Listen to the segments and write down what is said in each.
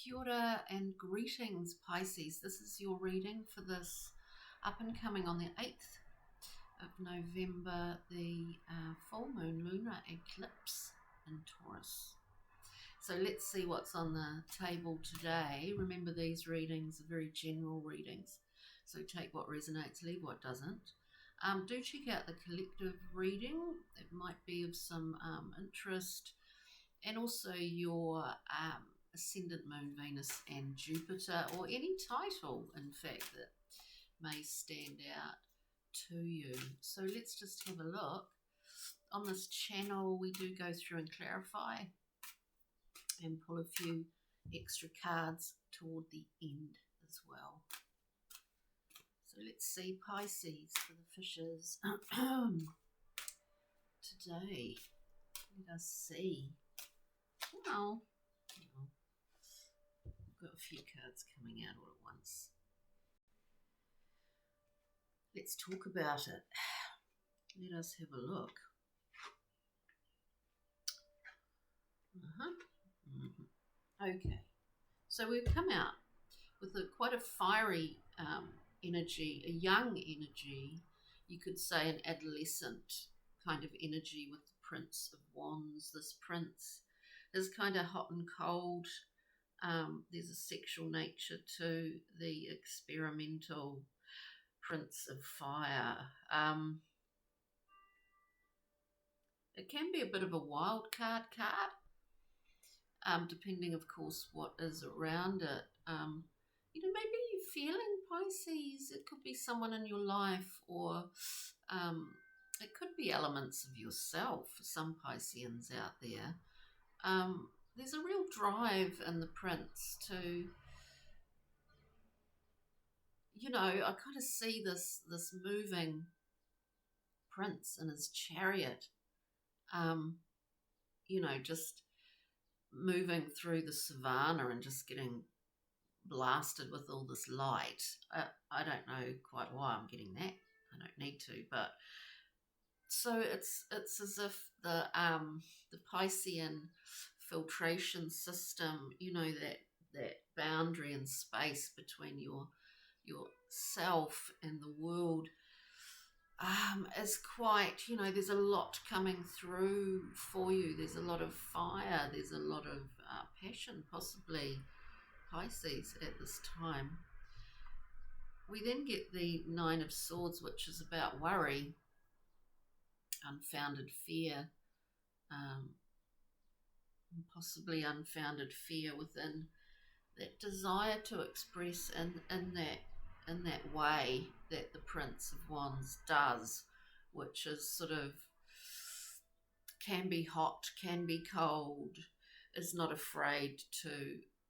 Kia ora and greetings, Pisces. This is your reading for this up and coming on the 8th of November, the full moon lunar eclipse in Taurus. So let's see what's on the table today. Remember, these readings are very general readings, so take what resonates, leave what doesn't. Do check out the collective reading. It might be of some interest, and also your ascendant moon, Venus and Jupiter, or any title, in fact, that may stand out to you. So let's just have a look. On this channel, we do go through and clarify and pull a few extra cards toward the end as well. So let's see, Pisces, for the fishes today. Let us see. Well, I've got a few cards coming out all at once. Let's talk about it. Let us have a look. Okay, so we've come out with quite a fiery energy, a young energy, you could say an adolescent kind of energy with the Prince of Wands. This prince is kind of hot and cold. There's a sexual nature to the experimental Prince of Fire. It can be a bit of a wild card, depending, of course, what is around it. Maybe you're feeling Pisces. It could be someone in your life, or it could be elements of yourself for some Pisceans out there. There's a real drive in the Prince to, I kind of see this moving Prince in his chariot, just moving through the savannah and just getting blasted with all this light. I don't know quite why I'm getting that. I don't need to, but so it's as if the Piscean filtration system, that boundary and space between yourself and the world, is quite, there's a lot coming through for you. There's a lot of fire. There's a lot of passion, possibly, Pisces, at this time. We then get the Nine of Swords, which is about worry, unfounded fear, possibly unfounded fear within that desire to express in that way that the Prince of Wands does, which is sort of can be hot, can be cold, is not afraid to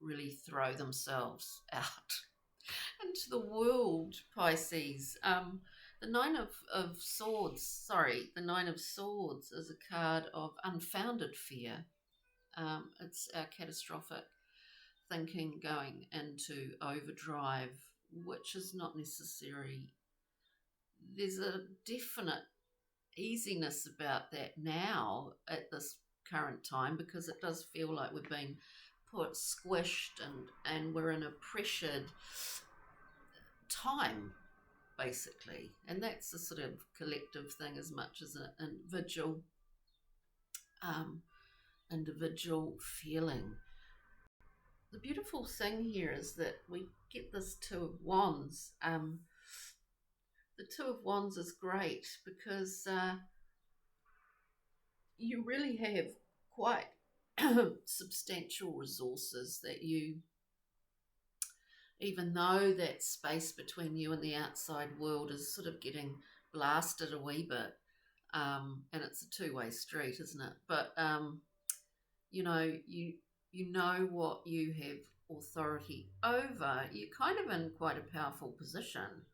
really throw themselves out into the world, Pisces. The Nine of Swords is a card of unfounded fear. It's our catastrophic thinking going into overdrive, which is not necessary. There's a definite easiness about that now at this current time, because it does feel like we've been squished and we're in a pressured time, basically, and that's a sort of collective thing as much as an individual feeling. The beautiful thing here is that we get this Two of Wands. The Two of Wands is great because you really have quite substantial resources that you, even though that space between you and the outside world is sort of getting blasted a wee bit, and it's a two-way street, isn't it? But you know what you have authority over. You're kind of in quite a powerful position,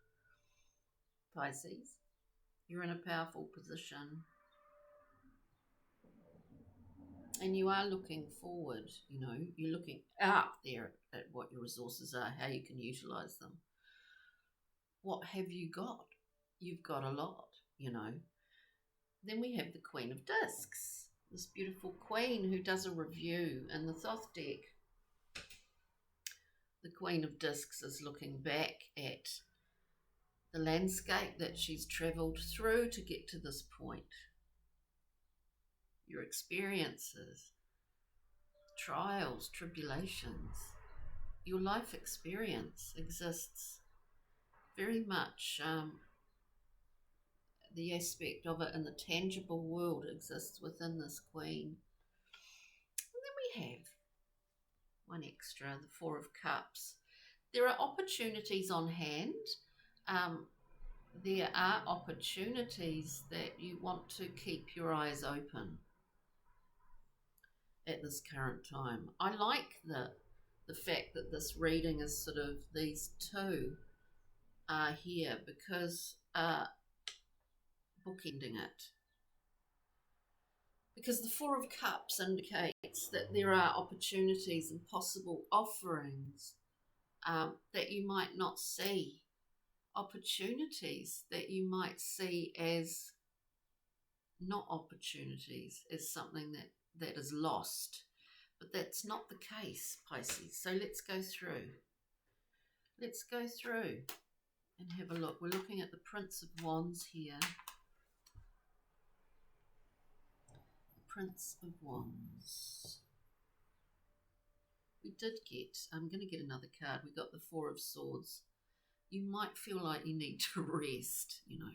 Pisces. You're in a powerful position, and you are looking forward. You're looking out there at what your resources are, how you can utilize them. What have you got? You've got a lot, Then we have the Queen of Discs, this beautiful queen who does a review in the Thoth deck. the Queen of Discs is looking back at the landscape that she's travelled through to get to this point. Your experiences, trials, tribulations, your life experience exists very much. The aspect of it in the tangible world exists within this Queen. And then we have one extra, the Four of Cups. There are opportunities on hand. There are opportunities that you want to keep your eyes open at this current time. I like the fact that this reading is sort of these two are here because bookending it. Because the Four of Cups indicates that there are opportunities and possible offerings that you might not see. Opportunities that you might see as not opportunities, as something that is lost. But that's not the case, Pisces. So let's go through. Let's go through and have a look. We're looking at the Prince of Wands here. Prince of Wands. We did get, I'm going to get another card. We got the Four of Swords. You might feel like you need to rest, you know.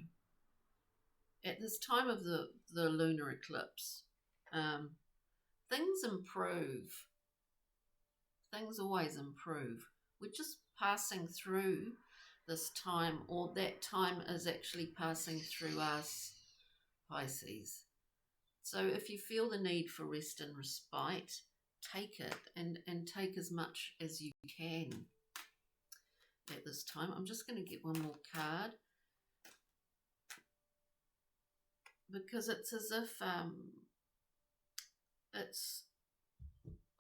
At this time of the lunar eclipse, things improve. Things always improve. We're just passing through this time, or that time is actually passing through us, Pisces. So if you feel the need for rest and respite, take it and take as much as you can at this time. I'm just going to get one more card because it's as if it's,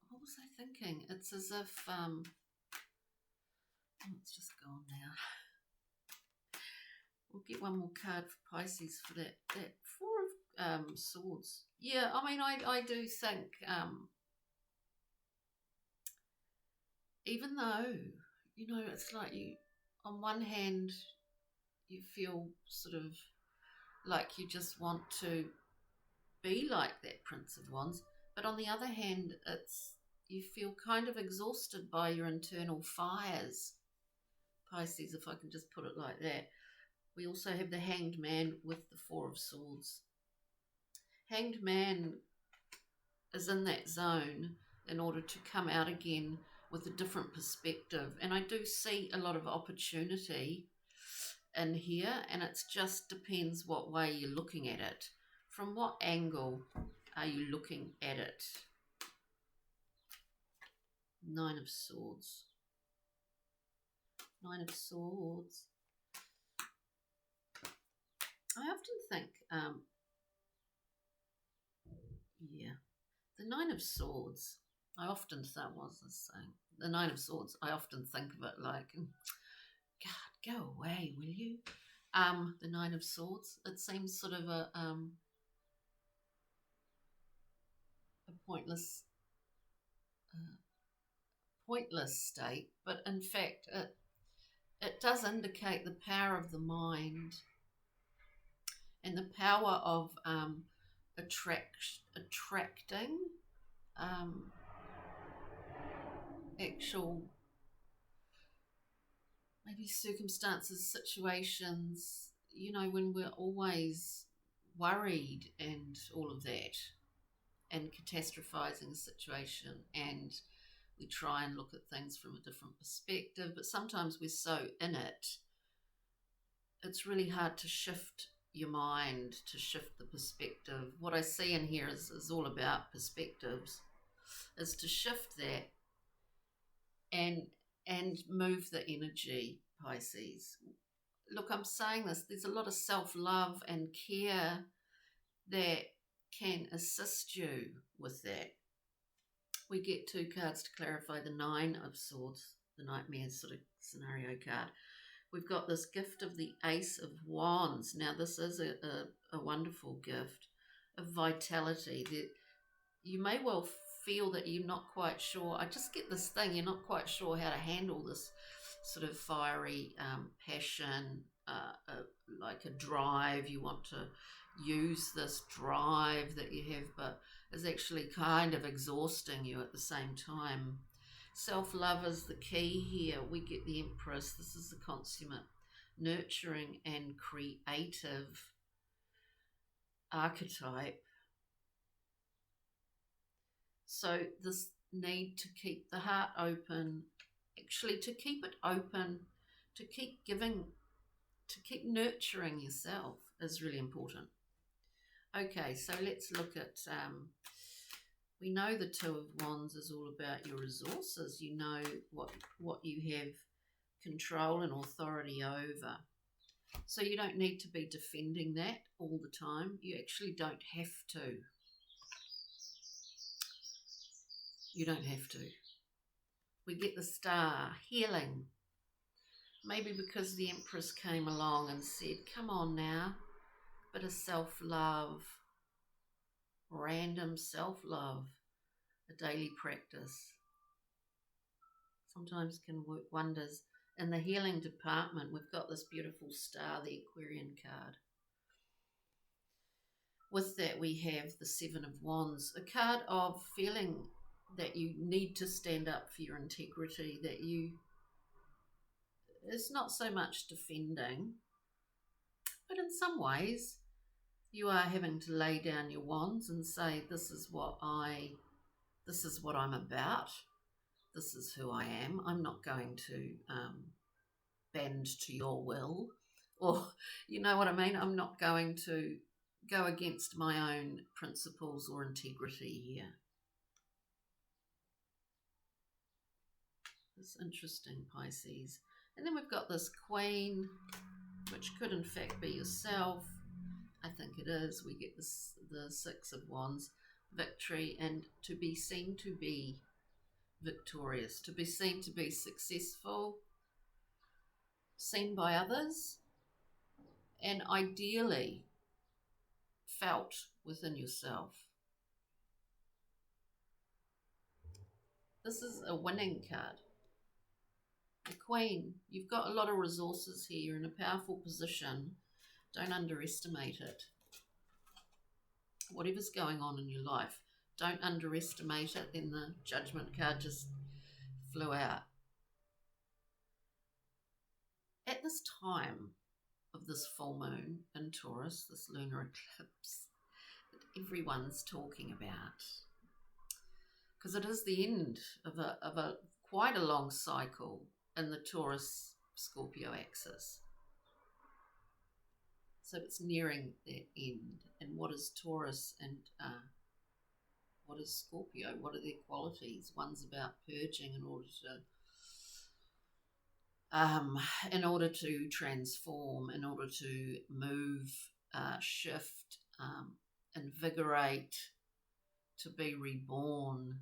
what was I thinking? It's as if it's just gone now. We'll get one more card for Pisces for that Four of Swords. Yeah, I mean, I do think even though, you know, it's like you, on one hand, you feel sort of like you just want to be like that Prince of Wands, but on the other hand, it's, you feel kind of exhausted by your internal fires, Pisces, if I can just put it like that. We also have the Hanged Man with the Four of Swords. Hanged Man is in that zone in order to come out again with a different perspective. And I do see a lot of opportunity in here, and it just depends what way you're looking at it. From what angle are you looking at it? Nine of Swords. Nine of Swords. I often think, the Nine of Swords, I often think, what was I saying? The Nine of Swords, I often think of it like, God, go away, will you? The Nine of Swords, it seems sort of a pointless state, but in fact, it does indicate the power of the mind and the power of attracting actual maybe circumstances, situations, you know, when we're always worried and all of that and catastrophizing a situation, and we try and look at things from a different perspective, but sometimes we're so in it, it's really hard to shift your mind, to shift the perspective. What I see in here is all about perspectives, is to shift that and move the energy, Pisces. Look, I'm saying this, there's a lot of self-love and care that can assist you with that. We get two cards to clarify: the Nine of Swords, the Nightmare sort of scenario card. We've got this gift of the Ace of Wands. Now, this is a wonderful gift of vitality. That you may well feel that you're not quite sure. I just get this thing, you're not quite sure how to handle this sort of fiery passion, like a drive. You want to use this drive that you have, but is actually kind of exhausting you at the same time. Self-love is the key here. We get the Empress. This is the consummate nurturing and creative archetype. So this need to keep the heart open, actually to keep it open, to keep giving, to keep nurturing yourself is really important. Okay, so let's look at, we know the Two of Wands is all about your resources. You know what you have control and authority over. So you don't need to be defending that all the time. You actually don't have to. You don't have to. We get the Star, healing. Maybe because the Empress came along and said, come on now, bit of self-love, random self-love, a daily practice. Sometimes can work wonders. In the healing department, we've got this beautiful Star, the Aquarian card. With that, we have the Seven of Wands, a card of feeling that you need to stand up for your integrity, that you, it's not so much defending, but in some ways you are having to lay down your wands and say, this is what I'm about, this is who I am. I'm not going to bend to your will, or you know what I mean, I'm not going to go against my own principles or integrity here. It's interesting, Pisces. And then we've got this Queen, which could in fact be yourself. I think it is. We get this, the Six of Wands, victory, and to be seen to be victorious, to be seen to be successful, seen by others, and ideally felt within yourself. This is a winning card. The Queen, you've got a lot of resources here. You're in a powerful position. Don't underestimate it. Whatever's going on in your life, don't underestimate it. Then the Judgment card just flew out. At this time of this full moon in Taurus, this lunar eclipse that everyone's talking about, because it is the end of a quite a long cycle in the Taurus Scorpio axis. So it's nearing that end. And what is Taurus and what is Scorpio? What are their qualities? One's about purging in order to transform, in order to move, shift, invigorate, to be reborn.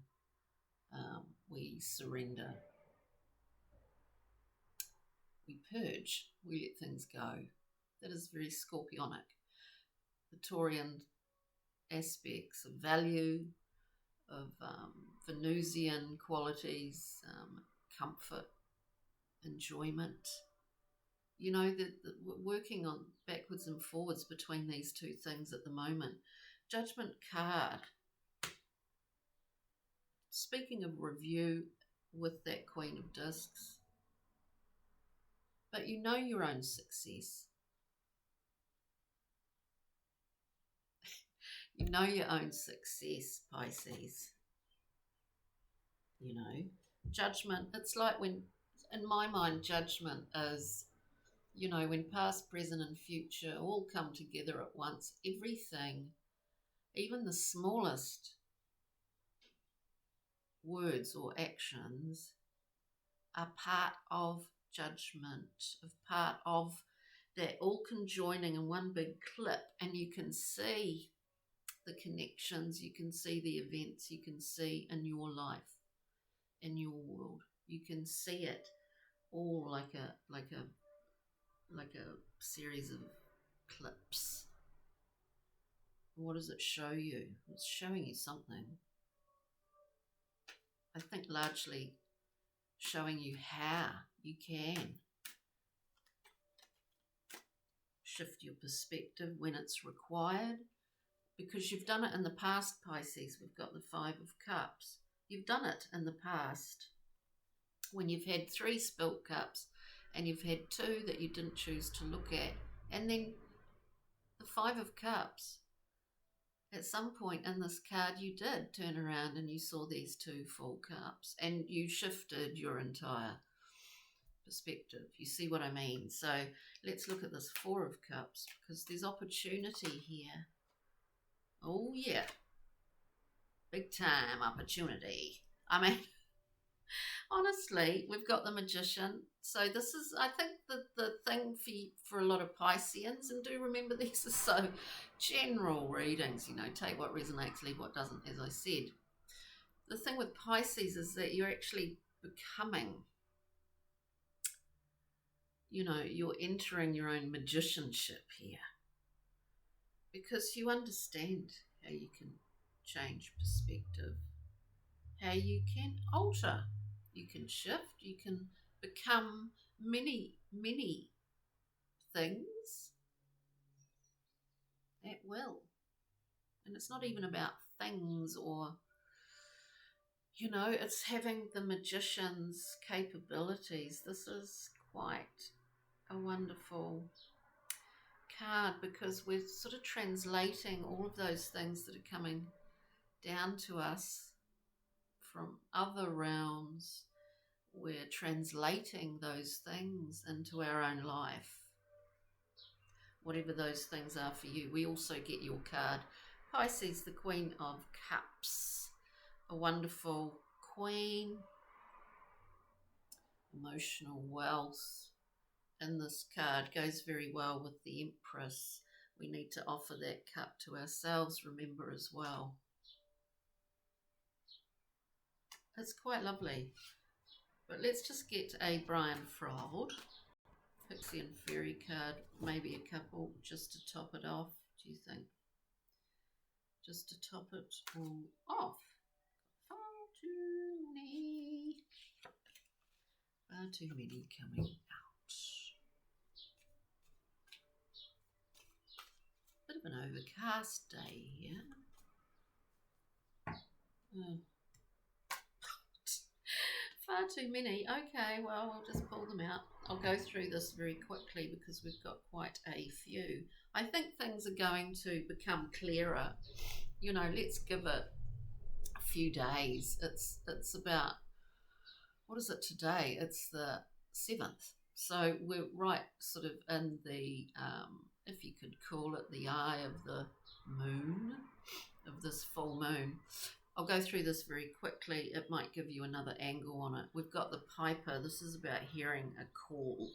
We surrender. We purge. We let things go. That is very Scorpionic. The Taurian aspects of value, of Venusian qualities, comfort, enjoyment. You know, we're working on backwards and forwards between these two things at the moment. Judgment card. Speaking of review with that Queen of Discs, but you know your own success. You know your own success, Pisces. You know, Judgment, it's like when, in my mind, Judgment is, you know, when past, present and future all come together at once. Everything, even the smallest words or actions, are part of Judgment, of part of that all conjoining in one big clip, and you can see the connections, you can see the events, you can see in your life, in your world, you can see it all like a series of clips. What does it show you? It's showing you something. I think largely showing you how you can shift your perspective when it's required, because you've done it in the past, Pisces. We've got the Five of Cups. You've done it in the past when you've had 3 spilt cups and you've had 2 that you didn't choose to look at, and then the Five of Cups. At some point in this card, you did turn around and you saw these 2 full cups and you shifted your entire perspective. You see what I mean? So let's look at this Four of Cups, because there's opportunity here. Oh yeah, big time opportunity. I mean, honestly, we've got the Magician. So this is, I think, the thing for a lot of Pisceans, and do remember these are so general readings, you know, take what resonates, leave what doesn't, as I said. The thing with Pisces is that you're actually becoming, you know, you're entering your own magicianship here, because you understand how you can change perspective, how you can alter, you can shift, you can become many, many things at will. And it's not even about things, or, you know, it's having the magician's capabilities. This is quite a wonderful card, because we're sort of translating all of those things that are coming down to us from other realms. We're translating those things into our own life, whatever those things are for you. We also get your card, Pisces, the Queen of Cups, a wonderful queen, emotional wealth. In this card goes very well with the Empress. We need to offer that cup to ourselves, remember, as well. It's quite lovely. But let's just get a Brian Froud, Pixie and Fairy card, maybe a couple, just to top it off, do you think? Just to top it all off. Far too many coming out. Bit of an overcast day here. Far too many. Okay, well, we'll just pull them out. I'll go through this very quickly because we've got quite a few. I think things are going to become clearer. You know, let's give it a few days. It's about, what is it today? It's the 7th. So we're right sort of in the, if you could call it, the eye of the moon, of this full moon. I'll go through this very quickly. It might give you another angle on it. We've got the Piper. This is about hearing a call.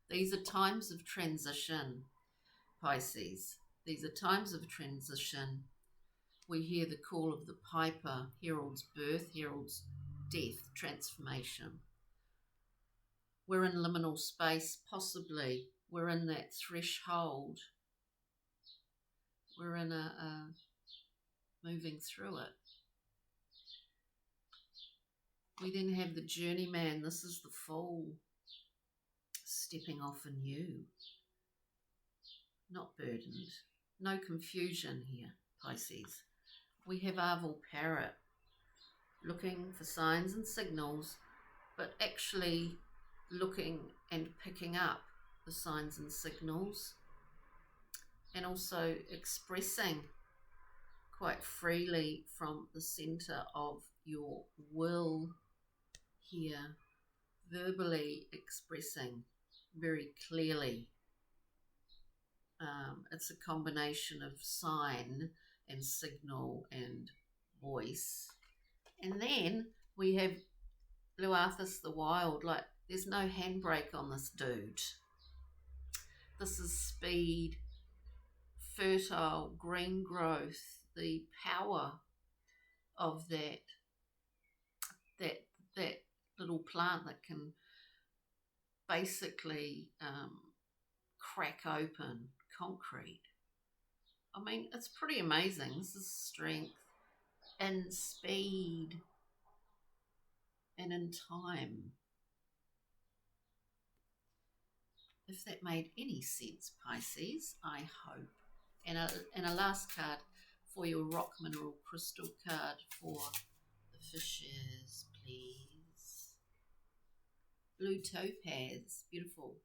These are times of transition, Pisces. These are times of transition. We hear the call of the Piper, heralds birth, heralds death, transformation. We're in liminal space, possibly. We're in that threshold. We're in a moving through it. We then have the journeyman. This is the Fool, stepping off anew. Not burdened. No confusion here, Pisces. We have Arval Parrot, looking for signs and signals, but actually looking and picking up the signs and signals, and also expressing quite freely from the center of your will here, verbally expressing very clearly. It's a combination of sign and signal and voice. And then we have Blue Arthas the Wild. Like, there's no handbrake on this dude. This is speed, fertile, green growth, the power of that little plant that can basically crack open concrete. I mean, it's pretty amazing. This is strength and speed and in time. If that made any sense, Pisces, I hope. And a last card for your rock mineral crystal card for the fishes, please. Blue topaz, beautiful.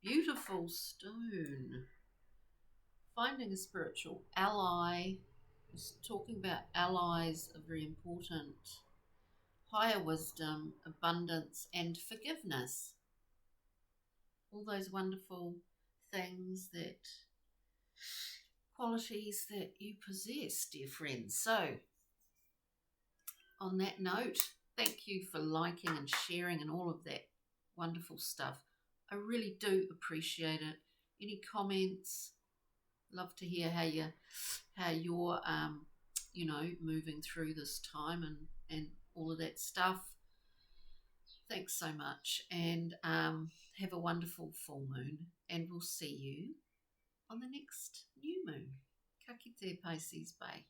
Beautiful stone. Finding a spiritual ally. Just talking about allies are very important. Higher wisdom, abundance, and forgiveness. All those wonderful things, that qualities that you possess, dear friends. So, on that note, thank you for liking and sharing and all of that wonderful stuff. I really do appreciate it. Any comments? Love to hear how you're moving through this time and all of that stuff. Thanks so much, and have a wonderful full moon, and we'll see you on the next new moon. Ka kite, Pisces. Bye.